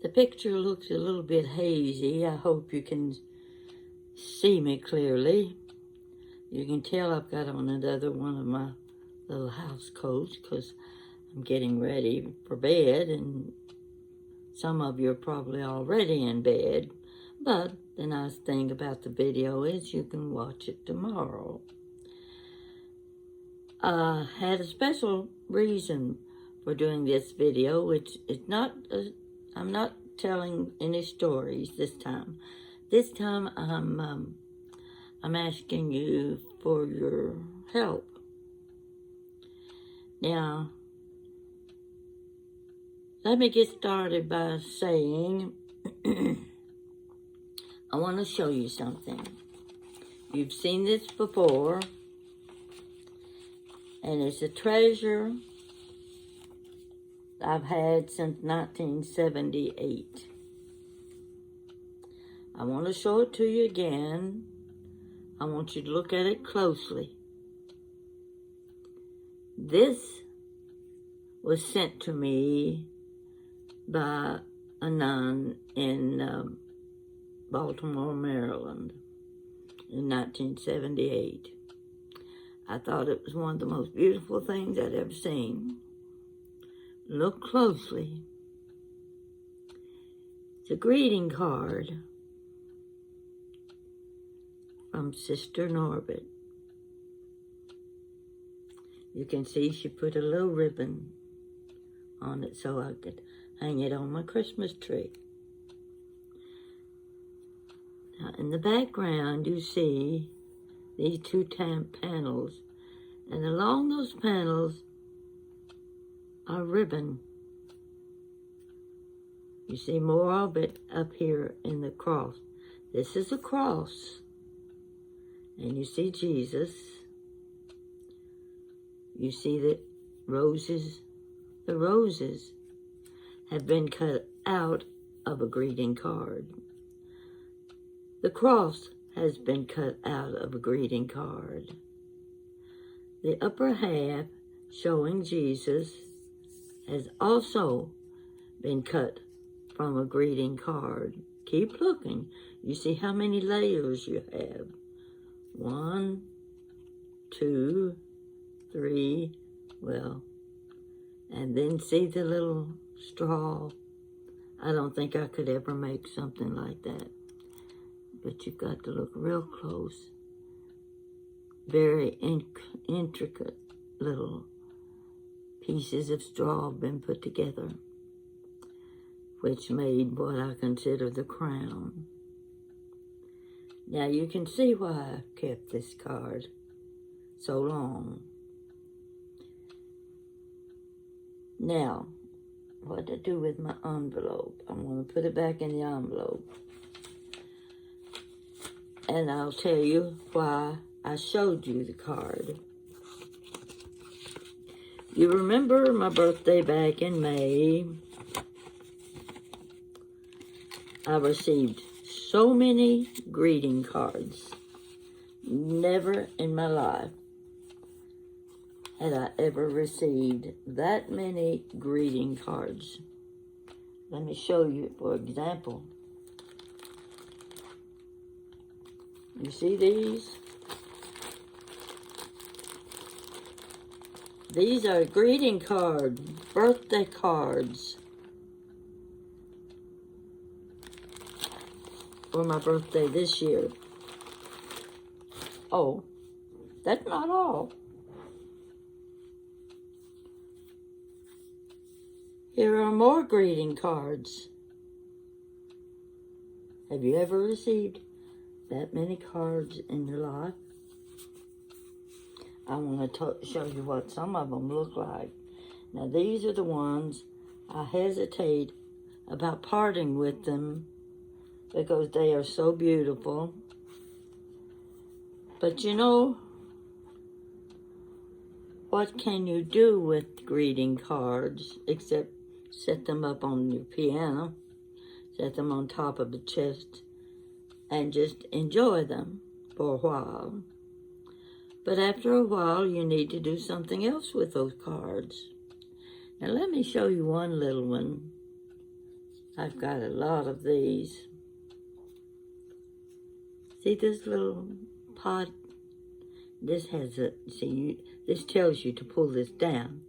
The picture looks a little bit hazy. I hope you can see me clearly. You can tell I've got on another one of my little house coats because I'm getting ready for bed, and some of you are probably already in bed. But the nice thing about the video is you can watch it tomorrow. I had a special reason for doing this video, which is not, I'm not telling any stories this time. This time I'm asking you for your help. Now, let me get started by saying I want to show you something. You've seen this before, and it's a treasure I've had since 1978. I want to show it to you again. I want you to look at it closely. This was sent to me by a nun in Baltimore, Maryland in 1978. I thought it was one of the most beautiful things I'd ever seen. Look closely. It's a greeting card from Sister Norbert. You can see she put a little ribbon on it so I could hang it on my Christmas tree. Now, in the background, you see these two panels, and along those panels are ribbon. You see more of it up here in the cross. This is a cross, and you see Jesus. You see the roses have been cut out of a greeting card. The cross has been cut out of a greeting card. The upper half, showing Jesus, has also been cut from a greeting card. Keep looking. You see how many layers you have. 1, 2, 3, and then see the little straw. I don't think I could ever make something like that. But you've got to look real close. Very intricate little pieces of straw have been put together, which made what I consider the crown. Now you can see why I kept this card so long. Now, what to do with my envelope? I'm going to put it back in the envelope. And I'll tell you why I showed you the card. You remember my birthday back in May? I received so many greeting cards. Never in my life had I ever received that many greeting cards. Let me show you, for example. You see these? These are greeting cards, birthday cards for my birthday this year. Oh, that's not all. Here are more greeting cards. Have you ever received that many cards in your life? I want to show you what some of them look like. Now, these are the ones I hesitate about parting with them because they are so beautiful. But you know, what can you do with greeting cards except set them up on your piano, set them on top of the chest, and just enjoy them for a while. But after a while, you need to do something else with those cards. Now, let me show you one little one. I've got a lot of these. See this little pot? This has a, this tells you to pull this down.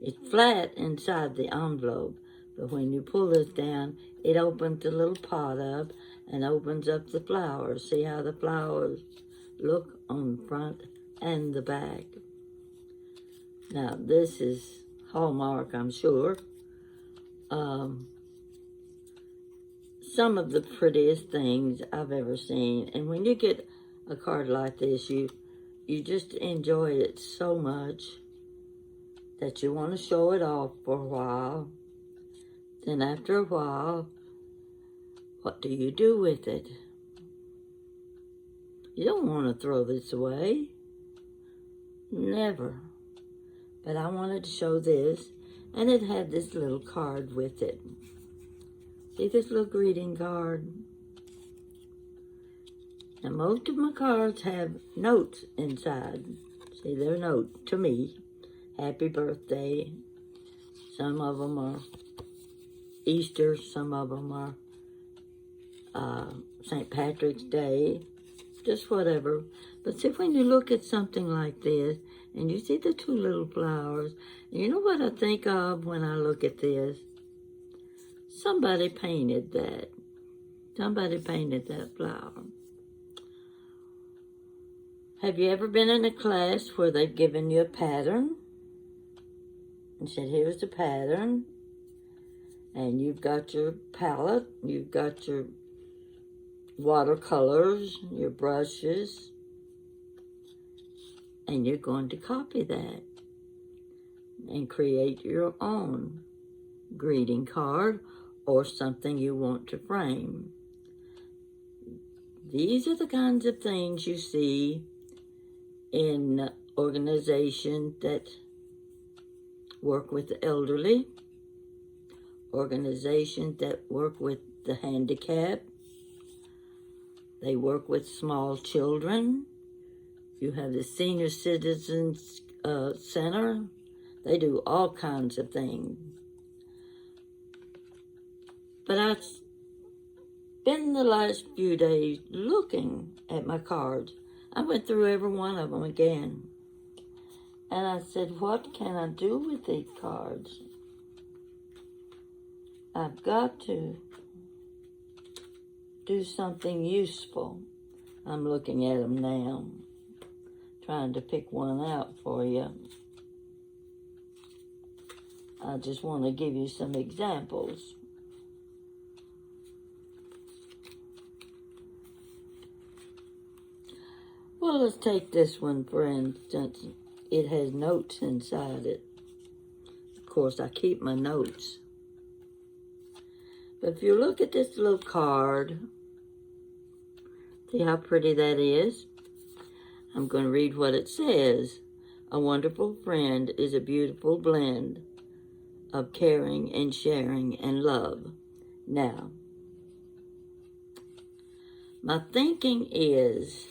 It's flat inside the envelope, but when you pull this down, it opens the little pot up and opens up the flowers. See how the flowers look on the front and the back. Now, this is Hallmark, I'm sure. Some of the prettiest things I've ever seen. And when you get a card like this, you just enjoy it so much that you want to show it off for a while. Then after a while, what do you do with it? You don't want to throw this away. Never. But I wanted to show this, and it had this little card with it. See this little greeting card? Now, most of my cards have notes inside. See, they're notes to me. Happy birthday. Some of them are Easter. Some of them are St. Patrick's Day. Just whatever. But see, when you look at something like this, and you see the two little flowers, you know what I think of when I look at this? Somebody painted that. Somebody painted that flower. Have you ever been in a class where they've given you a pattern and said, here's the pattern, and you've got your palette, you've got your watercolors, your brushes, and you're going to copy that and create your own greeting card or something you want to frame. These are the kinds of things you see in organizations that work with the elderly, organizations that work with the handicapped. They work with small children. You have the Senior Citizens Center. They do all kinds of things. But I've been the last few days looking at my cards. I went through every one of them again. And I said, what can I do with these cards? I've got to do something useful. I'm looking at them now, trying to pick one out for you. I just want to give you some examples. Well, let's take this one, for instance. It has notes inside it. Of course, I keep my notes. But if you look at this little card, see how pretty that is? I'm going to read what it says. A wonderful friend is a beautiful blend of caring and sharing and love. Now, my thinking is,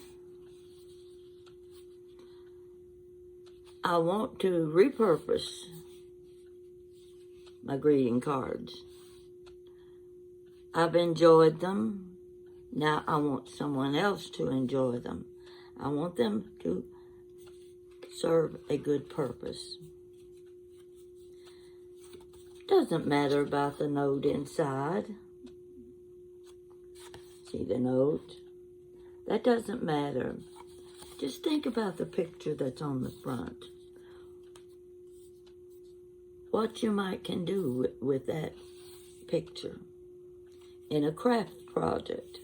I want to repurpose my greeting cards. I've enjoyed them. Now I want someone else to enjoy them. I want them to serve a good purpose. Doesn't matter about the note inside. See the note? That doesn't matter. Just think about the picture that's on the front. What you can do with that picture in a craft project.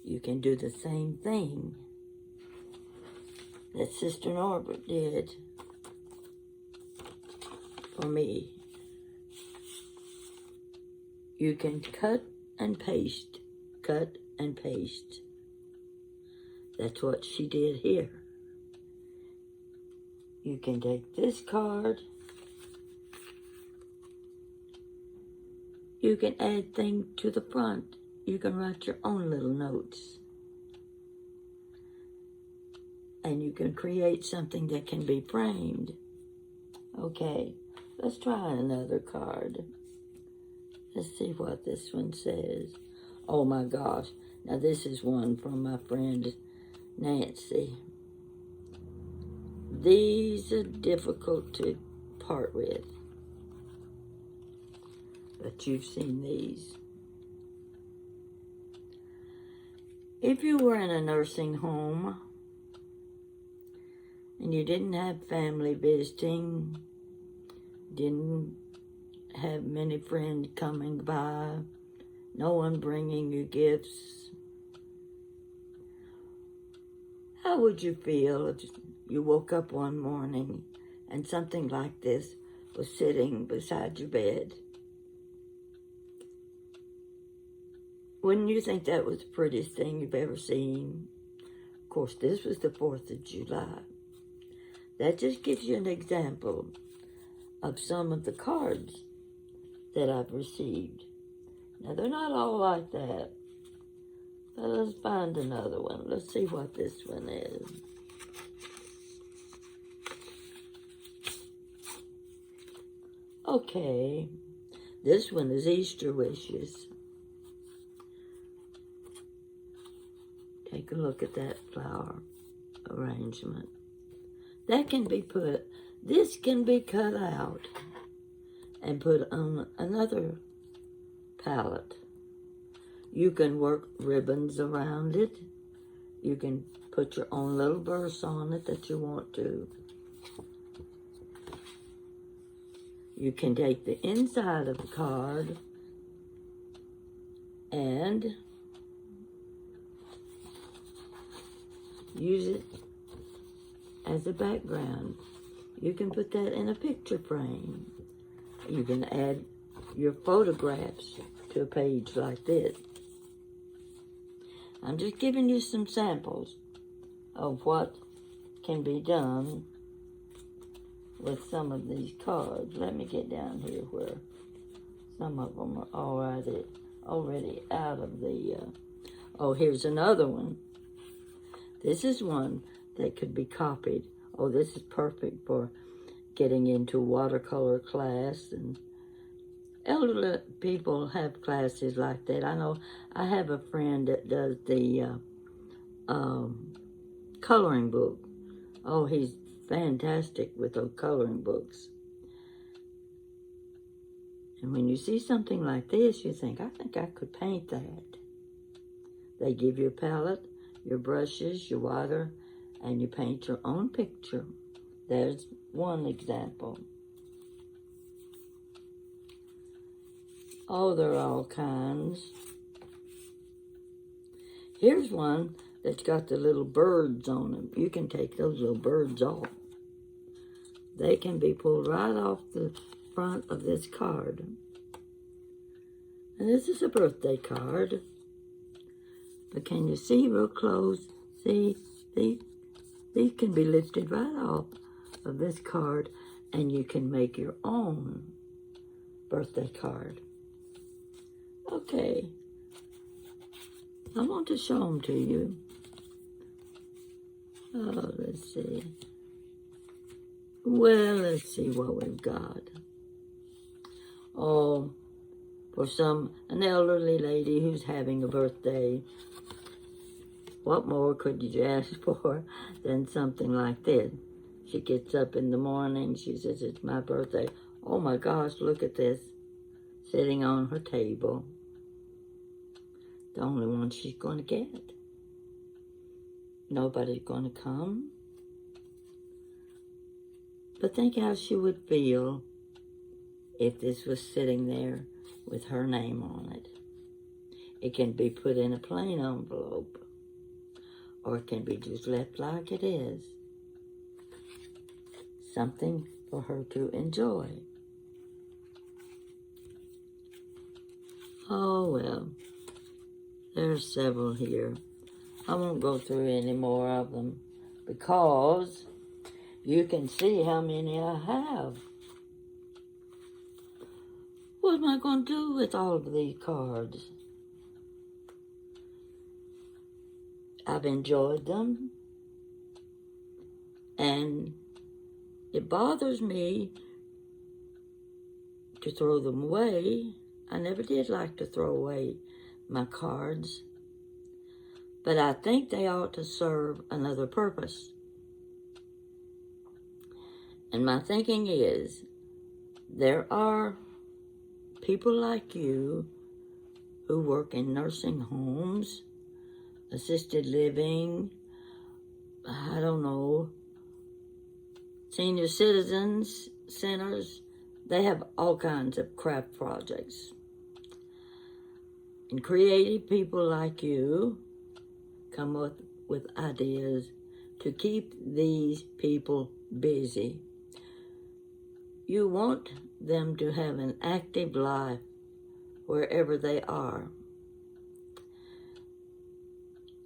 You can do the same thing that Sister Norbert did for me. You can cut and paste, cut and paste. That's what she did here. You can take this card. You can add things to the front. You can write your own little notes. And you can create something that can be framed. Okay, let's try another card. Let's see what this one says. Oh my gosh. Now this is one from my friend Nancy. These are difficult to part with. But you've seen these. If you were in a nursing home and you didn't have family visiting, didn't have many friends coming by, no one bringing you gifts, how would you feel if you woke up one morning and something like this was sitting beside your bed? Wouldn't you think that was the prettiest thing you've ever seen? Of course, this was the 4th of July. That just gives you an example of some of the cards that I've received. Now, they're not all like that. But let's find another one. Let's see what this one is. Okay. This one is Easter wishes. Take a look at that flower arrangement. That can be this can be cut out and put on another palette. You can work ribbons around it. You can put your own little verse on it that you want to. You can take the inside of the card and use it as a background. You can put that in a picture frame. You can add your photographs to a page like this. I'm just giving you some samples of what can be done with some of these cards. Let me get down here where some of them are already out of the... oh, here's another one. This is one that could be copied. Oh, this is perfect for getting into watercolor class, and elderly people have classes like that. I know I have a friend that does the coloring book. Oh, he's fantastic with those coloring books. And when you see something like this, you think, I think I could paint that. They give you a palette, your brushes, your water, and you paint your own picture. There's one example. Oh, there are all kinds. Here's one that's got the little birds on them. You can take those little birds off. They can be pulled right off the front of this card. And this is a birthday card. But can you see real close? See, these can be lifted right off of this card, and you can make your own birthday card. Okay, I want to show them to you. Oh, let's see. Well, let's see what we've got. Oh, for an elderly lady who's having a birthday, what more could you ask for than something like this? She gets up in the morning, she says, it's my birthday. Oh my gosh, look at this, sitting on her table. The only one she's going to get. Nobody's going to come. But think how she would feel if this was sitting there with her name on it. It can be put in a plain envelope, or it can be just left like it is. Something for her to enjoy. Oh, well, there's several here. I won't go through any more of them because you can see how many I have. What am I going to do with all of these cards? I've enjoyed them, and it bothers me to throw them away, I never did like to throw away my cards, but I think they ought to serve another purpose. And my thinking is, there are people like you who work in nursing homes, assisted living, I don't know, senior citizens centers. They have all kinds of craft projects. And creative people like you come up with ideas to keep these people busy. You want them to have an active life wherever they are.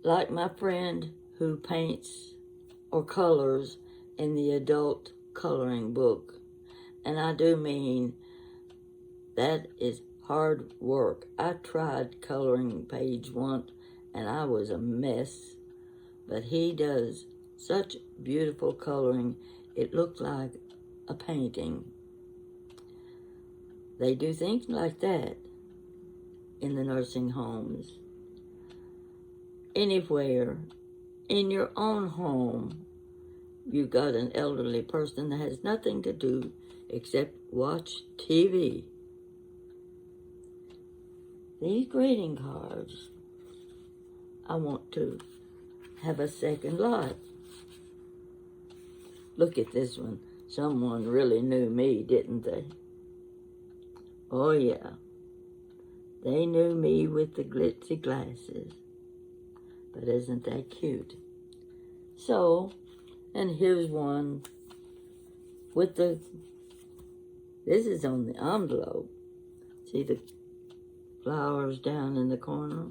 Like my friend who paints or colors in the adult coloring book. And I do mean that is hard work. I tried coloring page once and I was a mess. But he does such beautiful coloring, it looked like a painting. They do things like that in the nursing homes. Anywhere, in your own home, you've got an elderly person that has nothing to do except watch TV. These greeting cards, I want to have a second life. Look at this one. Someone really knew me, didn't they? Oh yeah. They knew me with the glitzy glasses. But isn't that cute? So, and here's one with this is on the envelope. See the flowers down in the corner?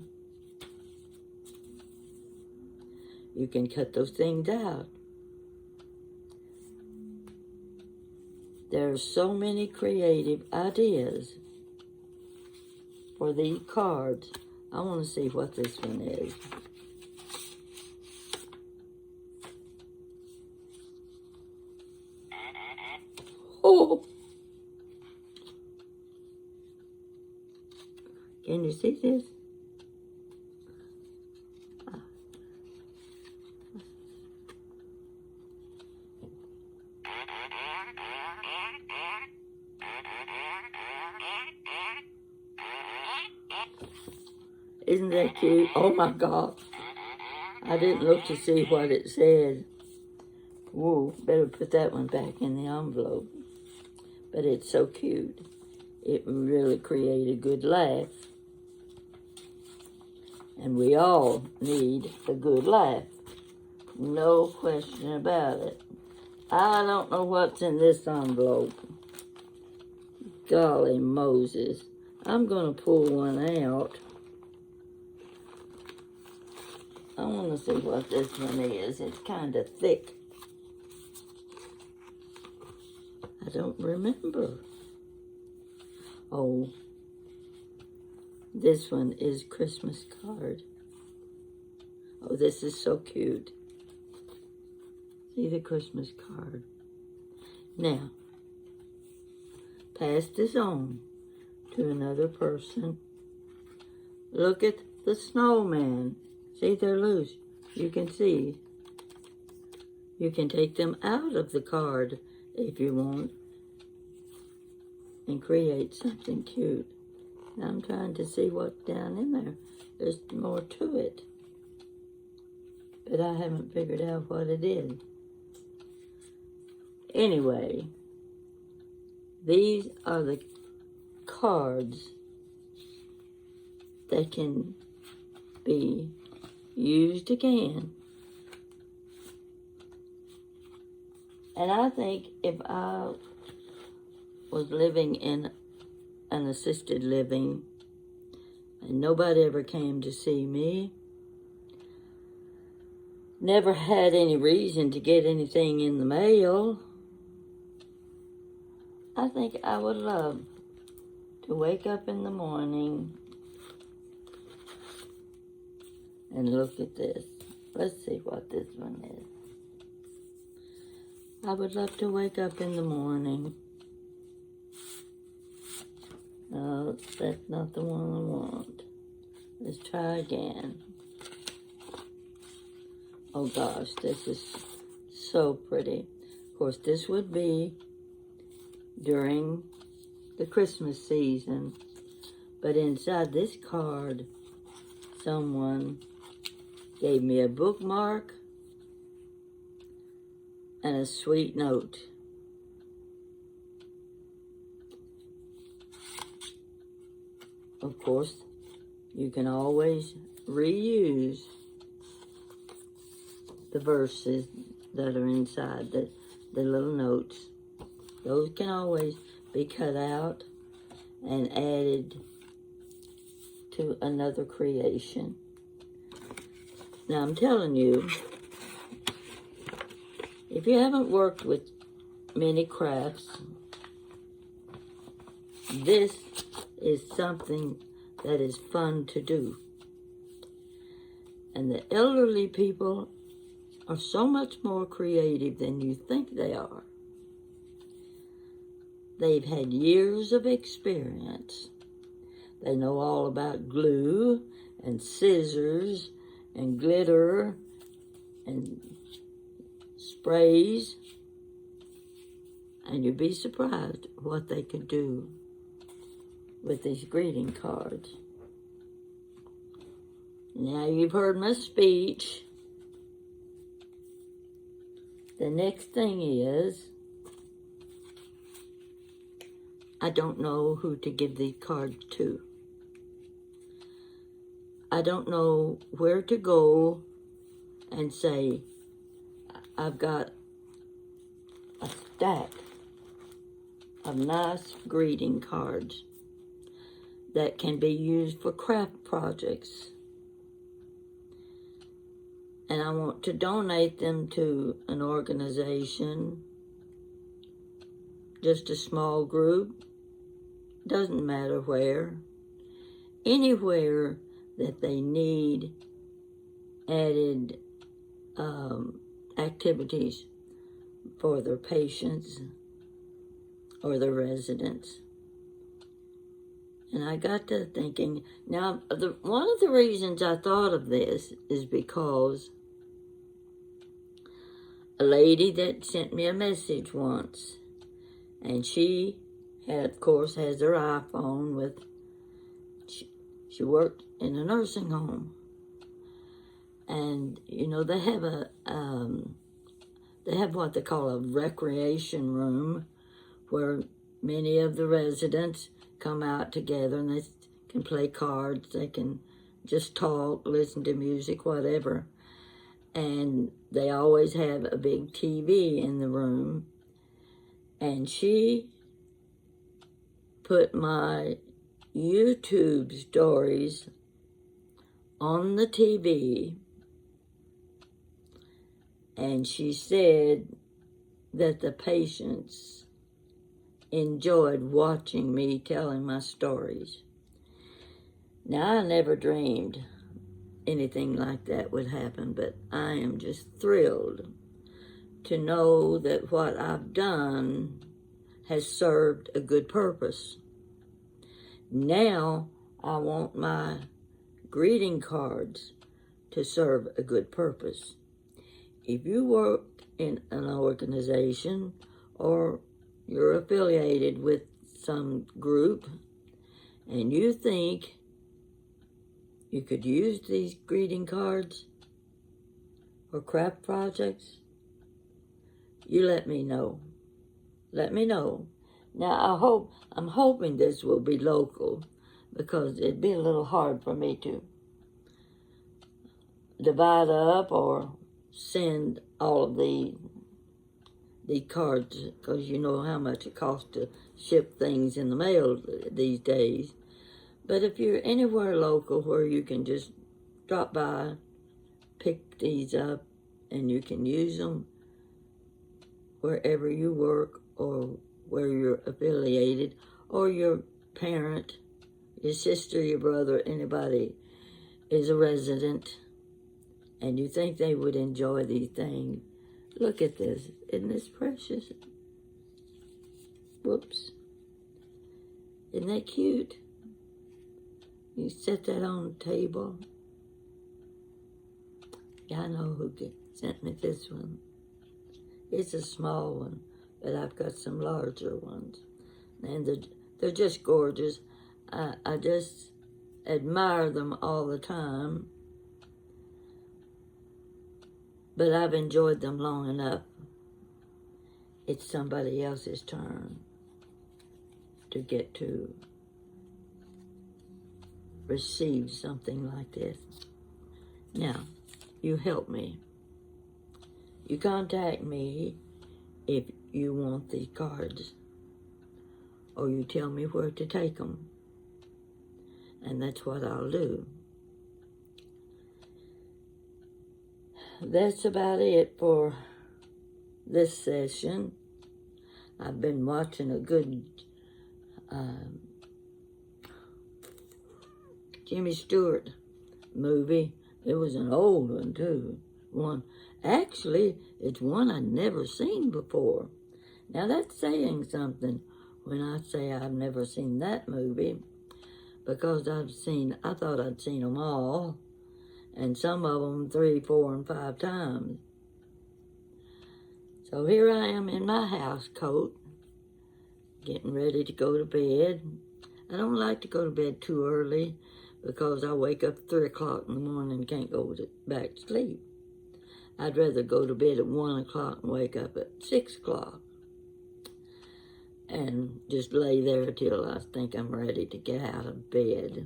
You can cut those things out. There are so many creative ideas for these cards. I want to see what this one is. Oh! Can you see this? Isn't that cute? Oh my God. I didn't look to see what it said. Whoa, better put that one back in the envelope. But it's so cute. It really created a good laugh. And we all need a good laugh. No question about it. I don't know what's in this envelope. Golly Moses. I'm going to pull one out. I want to see what this one is. It's kind of thick. I don't remember. Oh, this one is Christmas card. Oh, this is so cute. See the Christmas card. Now, pass this on to another person. Look at the snowman. See, they're loose. You can see. You can take them out of the card if you want and create something cute. I'm trying to see what's down in there. There's more to it, but I haven't figured out what it is. Anyway, these are the cards that can be used again. And I think if I was living in an assisted living and nobody ever came to see me, never had any reason to get anything in the mail, I think I would love to wake up in the morning and look at this. Let's see what this one is. I would love to wake up in the morning. Oops, that's not the one I want. Let's try again. Oh gosh, this is so pretty. Of course, this would be during the Christmas season. But inside this card, someone gave me a bookmark and a sweet note. Of course, you can always reuse the verses that are inside the little notes. Those can always be cut out and added to another creation. Now I'm telling you, if you haven't worked with many crafts, this is something that is fun to do. And the elderly people are so much more creative than you think they are. They've had years of experience. They know all about glue and scissors and glitter and sprays. And you'd be surprised what they could do with these greeting cards. Now you've heard my speech. The next thing is, I don't know who to give these cards to. I don't know where to go and say, I've got a stack of nice greeting cards that can be used for craft projects. And I want to donate them to an organization, just a small group, doesn't matter where, anywhere that they need added activities for their patients or their residents. And I got to thinking, now, one of the reasons I thought of this is because a lady that sent me a message once, and she had, of course, has her iPhone with, she worked in a nursing home. And, you know, they have they have what they call a recreation room where many of the residents come out together and they can play cards, they can just talk, listen to music, whatever. And they always have a big TV in the room. And she put my YouTube stories on the TV, and she said that the patients enjoyed watching me telling my stories. Now, I never dreamed anything like that would happen, but I am just thrilled to know that what I've done has served a good purpose. Now, I want my greeting cards to serve a good purpose. If you work in an organization or you're affiliated with some group and you think you could use these greeting cards for craft projects, you let me know. Let me know. Now, I'm hoping this will be local, because it'd be a little hard for me to divide up or send all of the cards, because you know how much it costs to ship things in the mail these days. But if you're anywhere local where you can just drop by, pick these up, and you can use them wherever you work or where you're affiliated, or your parent, your sister, your brother, anybody is a resident, and you think they would enjoy these things, look at this. Isn't this precious? Whoops. Isn't that cute? You set that on the table. Yeah, I know who sent me this one. It's a small one, but I've got some larger ones. And they're just gorgeous. I just admire them all the time. But I've enjoyed them long enough. It's somebody else's turn to get to receive something like this. Now, you help me. You contact me if you want these cards, or you tell me where to take them, and that's what I'll do. That's about it for this session. I've been watching a good Jimmy Stewart movie. It was an old one, too. Actually, it's one I'd never seen before. Now, that's saying something when I say I've never seen that movie, because I thought I'd seen them all, and some of them 3, 4, and 5 times. So here I am in my house coat, getting ready to go to bed. I don't like to go to bed too early, because I wake up at 3 o'clock in the morning and can't go back to sleep. I'd rather go to bed at 1 o'clock and wake up at 6 o'clock and just lay there till I think I'm ready to get out of bed.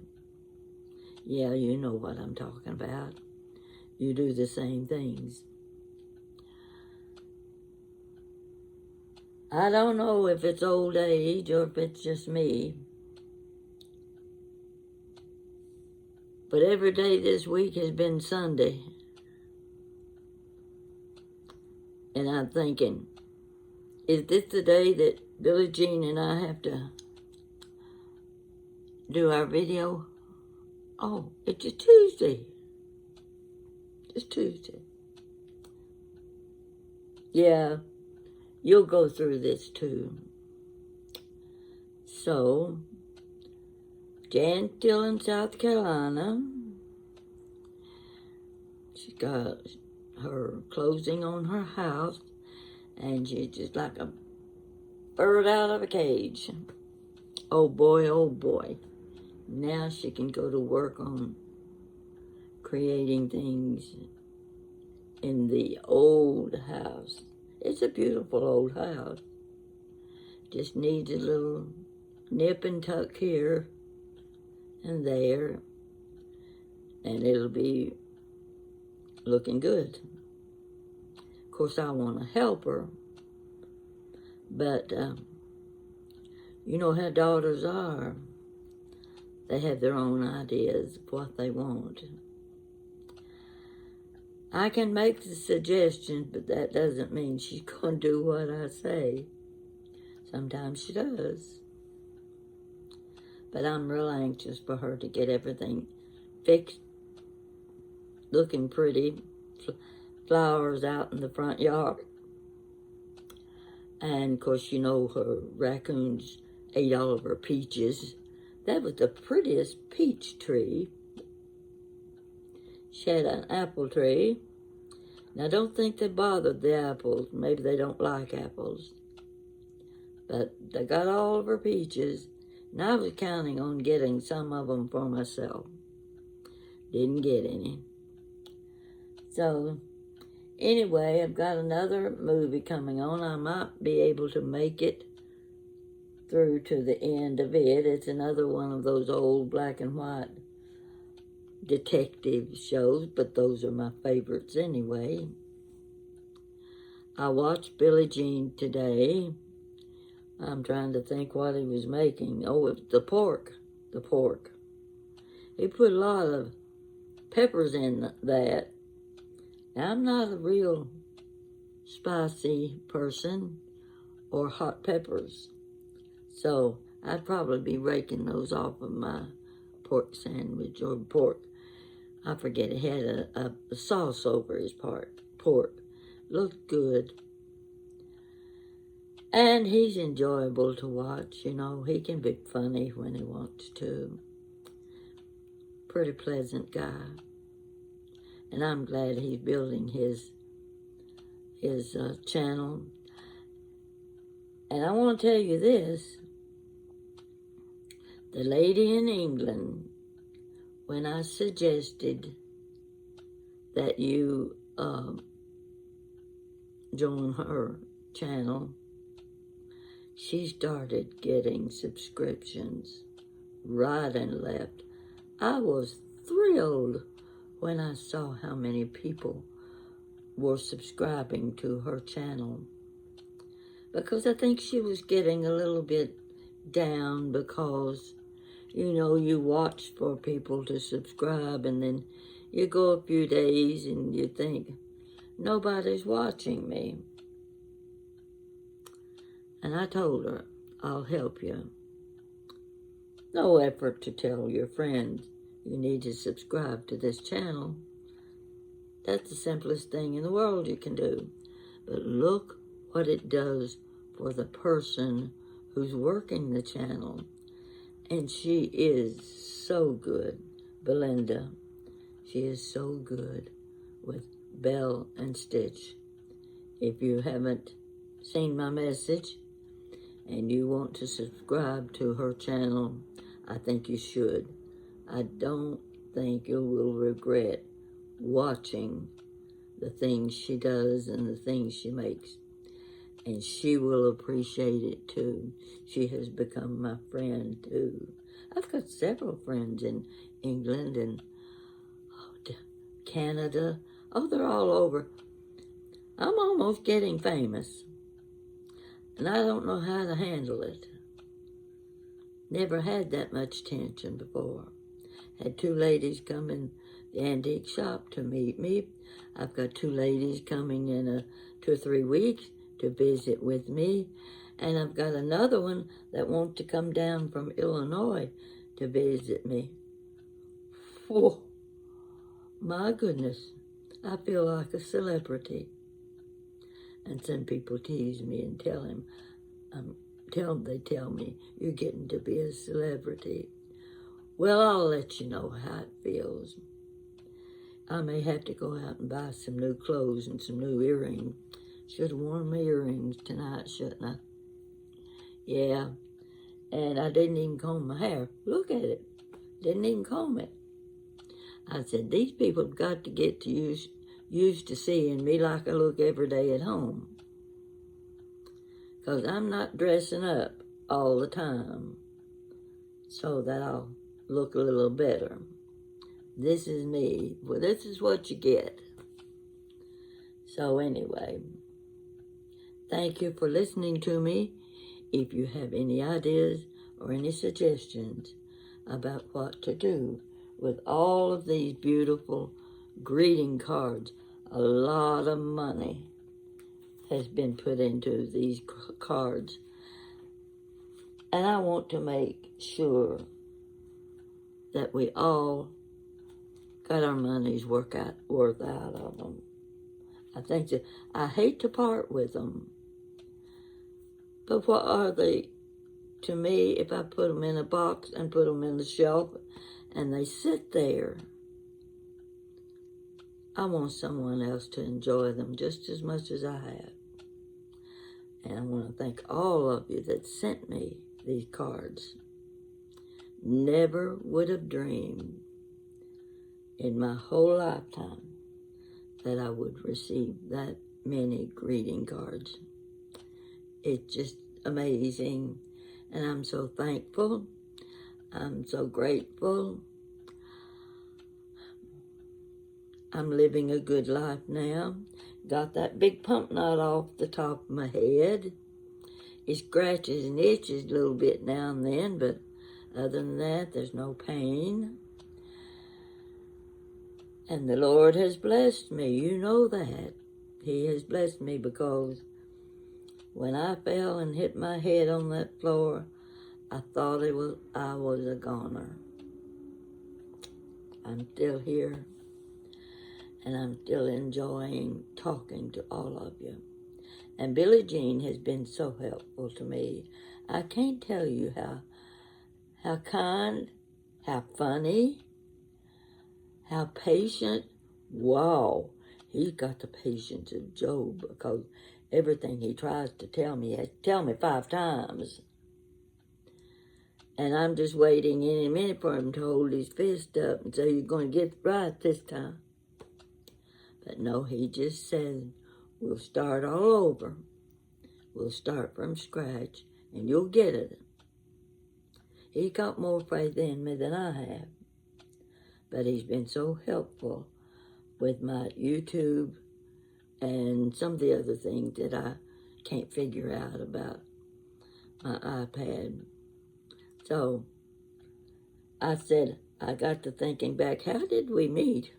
Yeah, you know what I'm talking about. You do the same things. I don't know if it's old age or if it's just me, but every day this week has been Sunday. And I'm thinking, is this the day that Billie Jean and I have to do our video? Oh, it's a Tuesday. It's Tuesday. Yeah, you'll go through this too. So, Jan's still in South Carolina. She's got her closing on her house, and she's just like a bird out of a cage. Oh boy, oh boy. Now she can go to work on creating things in the old house. It's a beautiful old house. Just needs a little nip and tuck here and there, and it'll be looking good. Of course, I want to help her, but you know how daughters are. They have their own ideas of what they want. I can make the suggestions, but that doesn't mean she's going to do what I say. Sometimes she does. But I'm real anxious for her to get everything fixed, looking pretty, flowers out in the front yard. And, of course, you know her raccoons ate all of her peaches. That was the prettiest peach tree. She had an apple tree. Now, don't think they bothered the apples. Maybe they don't like apples. But they got all of her peaches, and I was counting on getting some of them for myself. Didn't get any. So, anyway, I've got another movie coming on. I might be able to make it through to the end of it. It's another one of those old black and white detective shows, but those are my favorites anyway. I watched Billie Jean today. I'm trying to think what he was making. Oh, it was the pork. The pork. He put a lot of peppers in that. Now, I'm not a real spicy person or hot peppers, so I'd probably be raking those off of my pork sandwich or pork. I forget, it had a sauce over his pork. Looked good. And he's enjoyable to watch, you know. He can be funny when he wants to. pretty pleasant guy. And I'm glad he's building his channel. And I want to tell you this. The lady in England, when I suggested that you join her channel, she started getting subscriptions right and left. I was thrilled when I saw how many people were subscribing to her channel, because I think she was getting a little bit down because, you know, you watch for people to subscribe and then you go a few days and you think, nobody's watching me. And I told her, I'll help you. No effort to tell your friends you need to subscribe to this channel. That's the simplest thing in the world you can do. But look what it does for the person who's working the channel. And she is so good, Belinda. She is so good with Bell and Stitch. If you haven't seen my message and you want to subscribe to her channel, I think you should. I don't think you will regret watching the things she does and the things she makes. And she will appreciate it too. She has become my friend too. I've got several friends in England and Canada. Oh, they're all over. I'm almost getting famous. And I don't know how to handle it. Never had that much attention before. Had two ladies come in the antique shop to meet me. I've got two ladies coming in 2 or 3 weeks to visit with me. And I've got another one that wants to come down from Illinois to visit me. Whoa, my goodness, I feel like a celebrity. And some people tease me and tell me, you're getting to be a celebrity. Well, I'll let you know how it feels. I may have to go out and buy some new clothes and some new earrings. Should have worn my earrings tonight, shouldn't I? Yeah, and I didn't even comb my hair. Look at it. Didn't even comb it. I said, these people have got to get used to seeing me like I look every day at home. Because I'm not dressing up all the time so that I'll look a little better. This is me. Well, this is what you get. So anyway, thank you for listening to me. If you have any ideas or any suggestions about what to do with all of these beautiful greeting cards, a lot of money has been put into these cards. And I want to make sure that we all got our money's worth out of them. I think that I hate to part with them. But what are they to me if I put them in a box and put them in the shelf and they sit there? I want someone else to enjoy them just as much as I have. And I want to thank all of you that sent me these cards. Never would have dreamed in my whole lifetime that I would receive that many greeting cards. It's just amazing. And I'm so thankful. I'm so grateful. I'm living a good life now. Got that big pump knot off the top of my head. It scratches and itches a little bit now and then, but other than that, there's no pain. And the Lord has blessed me. You know that. He has blessed me because when I fell and hit my head on that floor, I thought I was a goner. I'm still here. And I'm still enjoying talking to all of you. And Billie Jean has been so helpful to me. I can't tell you how kind, how funny, how patient, wow, he's got the patience of Job, because everything he tries to tell me, he has to tell me 5 times. And I'm just waiting any minute for him to hold his fist up and say, you're going to get it right this time. But no, he just said, we'll start all over. We'll start from scratch, and you'll get it. He got more faith in me than I have. But he's been so helpful with my YouTube and some of the other things that I can't figure out about my iPad. So I said, I got to thinking back, how did we meet?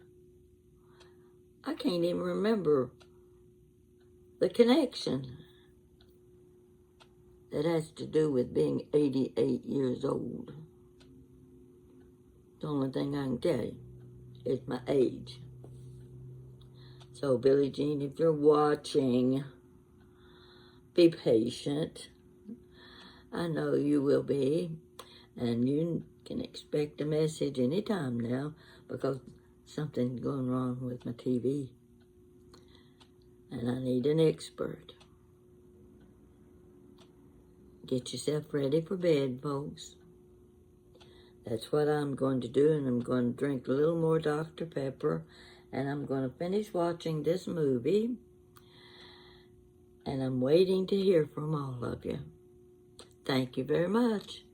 I can't even remember the connection that has to do with being 88 years old. The only thing I can tell you is my age. So, Billie Jean, if you're watching, be patient. I know you will be. And you can expect a message anytime now, because something's going wrong with my TV. And I need an expert. Get yourself ready for bed, folks. That's what I'm going to do, and I'm going to drink a little more Dr. Pepper, and I'm going to finish watching this movie, and I'm waiting to hear from all of you. Thank you very much.